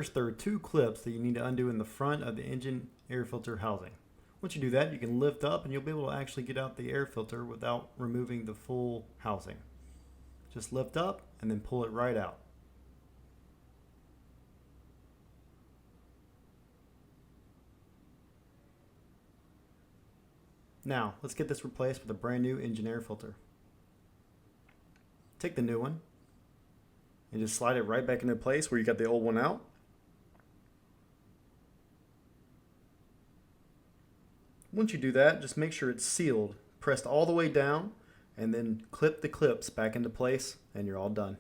First, there are two clips that you need to undo in the front of the engine air filter housing. Once you do that, you can lift up and you'll be able to actually get out the air filter without removing the full housing. Just lift up and then pull it right out. Now, let's get this replaced with a brand new engine air filter. Take the new one and just slide it right back into place where you got the old one out. Once you do that, just make sure it's sealed, pressed all the way down, and then clip the clips back into place, and you're all done.